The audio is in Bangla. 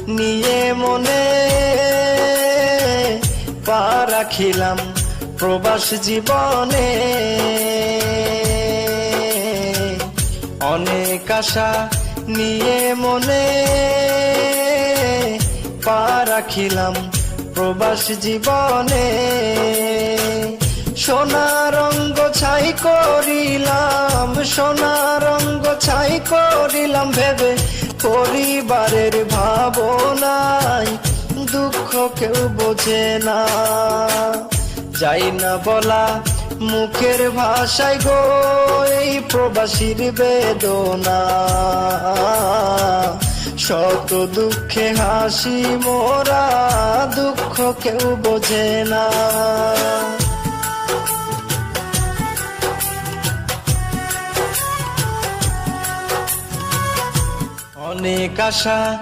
নিয়ে মনে পা রাখিলাম প্রবাস জীবনে। অনেক আশা নিয়ে মনে পা রাখিলাম প্রবাস জীবনে। সোনার রঙ্গ ছাই করিলাম, সোনার রঙ্গ ছাই করিলাম ভেবে পরিবারের ভাবনায় দুঃখ কেউ বোঝে না। যাই না বলা মুখের ভাষায় গো এই প্রবাসীর বেদনা। শত দুঃখে হাসি মোরা, দুঃখ কেউ বোঝে না। অনেক আশা